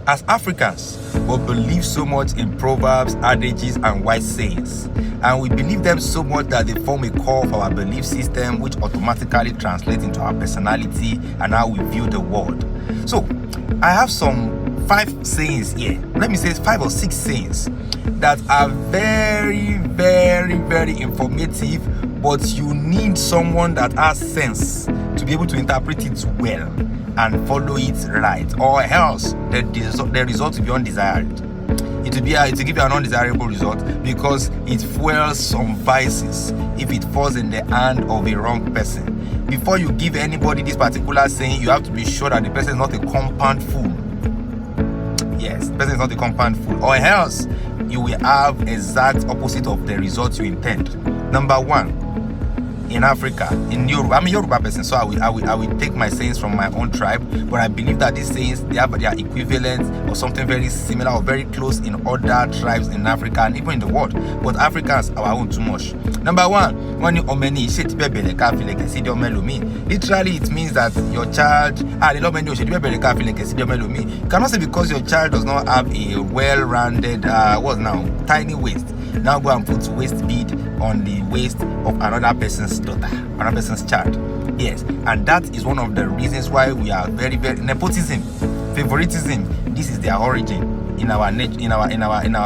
As Africans, we believe so much in proverbs, adages, and wise sayings. And we believe them so much that they form a core of our belief system, which automatically translates into our personality and how we view the world. So, I have some 5 sayings here. Let me say 5 or 6 sayings that are very, very, very informative, but you need someone that has sense to be able to interpret it well and follow it right, or else the result will be undesired. It will give you an undesirable result because it fuels some vices if it falls in the hand of a wrong person. Before you give anybody this particular saying, you have to be sure that the person is not a compound fool. Yes, the person is not a compound fool, or else you will have exact opposite of the result you intend. Number 1. In Africa, in Yoruba, I'm a Yoruba person, so I will take my sayings from my own tribe, but I believe that these sayings, they are equivalent or something very similar or very close in other tribes in Africa and even in the world. But Africans, our own too much. Number 1, when you omeni, literally it means that your child, you cannot say because your child does not have a well-rounded, tiny waist, now go and put waist bead on the waist of another person's daughter, another person's child. Yes, and that is one of the reasons why we are very, very nepotism, favoritism. This is their origin in our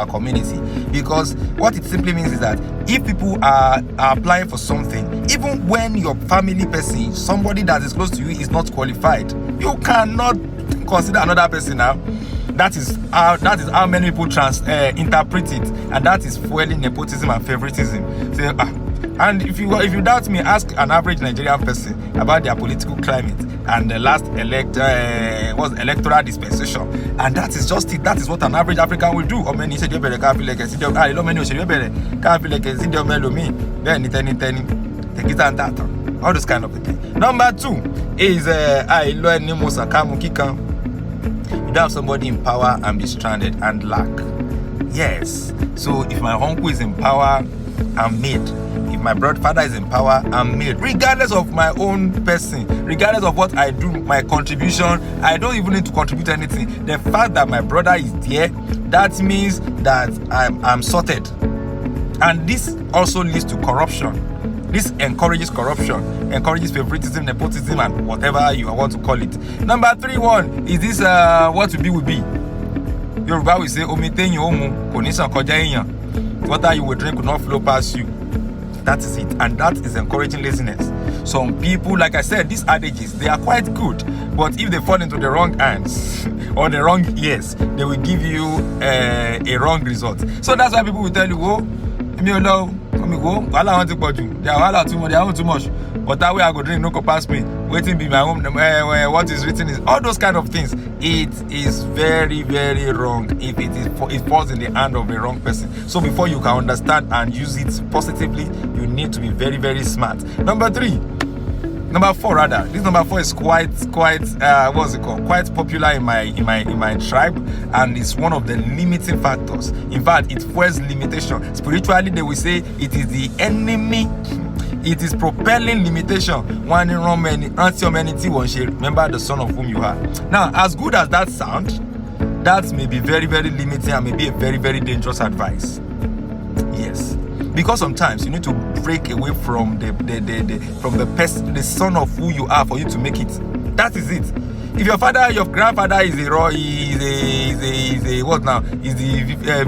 community, because what it simply means is that if people are applying for something, even when your family person, somebody that is close to you, is not qualified, you cannot consider another person now. That is how many people interpret it, and that is fueling nepotism and favoritism. And if you doubt me, ask an average Nigerian person about their political climate and the last electoral dispensation, and that is just it. That is what an average African will do. All those kind of things. Number 2 is you don't have somebody in power and be stranded and lack. Yes. So if my uncle is in power, I'm made. If my father is in power, I'm made. Regardless of my own person, regardless of what I do, my contribution, I don't even need to contribute anything. The fact that my brother is there, that means that I'm sorted. And this also leads to corruption. This encourages corruption, encourages favoritism, nepotism, and whatever you want to call it. Number 3 is this what to be will be. Yoruba will say, water you will drink will not flow past you. That is it, and that is encouraging laziness. Some people, like I said, these adages, they are quite good, but if they fall into the wrong hands or the wrong ears, they will give you a wrong result. So that's why people will tell you, I want to put you. They are too much. But that way I go drink, no go pass me. Waiting be my home. What is written is all those kind of things. It is very, very wrong if it falls in the hand of a wrong person. So before you can understand and use it positively, you need to be very, very smart. Number 4 rather. This number 4 is quite quite popular in my tribe, and it's one of the limiting factors. In fact, it fuels limitation. Spiritually, they will say it is the enemy. It is propelling limitation. Remember the son of whom you are. Now, as good as that sound, that may be very, very limiting and may be a very, very dangerous advice. Yes. Because sometimes you need to break away from the son of who you are for you to make it. That is it. If your grandfather is the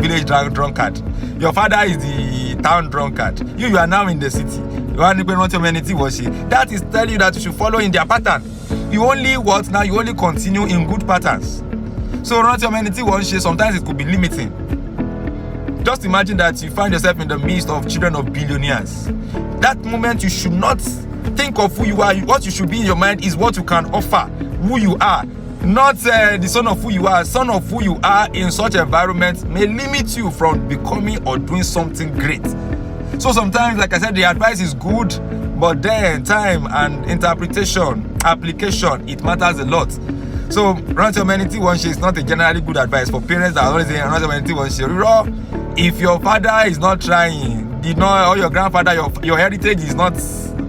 village drunkard. Your father is the town drunkard. You are now in the city. That is telling you that you should follow in their pattern. You only continue in good patterns. So sometimes it could be limiting. Just imagine that you find yourself in the midst of children of billionaires. That moment you should not think of who you are. What you should be in your mind is what you can offer, who you are. Not the son of who you are. Son of who you are in such environment may limit you from becoming or doing something great. So sometimes, like I said, the advice is good, but then time and application, it matters a lot. So run to humanity one share is not a generally good advice for parents that are always saying run to humanity one share. If your father is not trying, or your grandfather, your heritage is not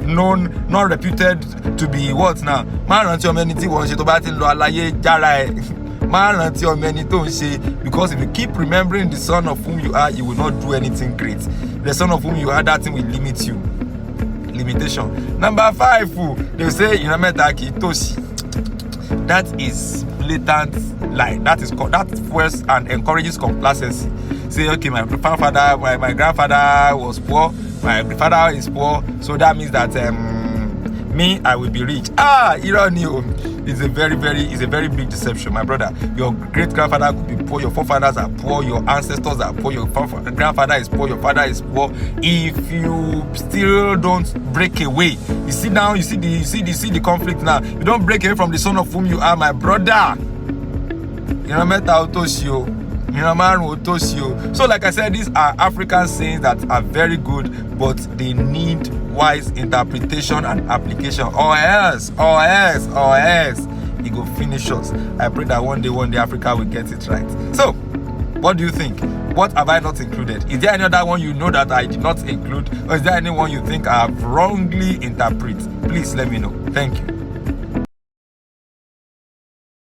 known, not reputed to be what now? Man run to humanity one share to battle lo alaye jara Because if you keep remembering the son of whom you are, you will not do anything great. The son of whom you are, that thing will limit you. Limitation. Number 5, they say that is blatant lie. That fuels and encourages complacency. Say, okay, my grandfather was poor, my father is poor, so that means that me, I will be rich. You don't know. It's a very big deception, my brother. Your great grandfather could be poor, your forefathers are poor, your ancestors are poor, your grandfather is poor, your father is poor. If you still don't break away, you see the conflict now. You don't break away from the son of whom you are, my brother. So like I said, these are African sayings that are very good, but they need wise interpretation and application, or else it will finish us. I pray that one day Africa will get it right. So what do you think? What have I not included? Is there any other one you know that I did not include, or is there anyone you think I have wrongly interpreted? Please let me know. Thank you.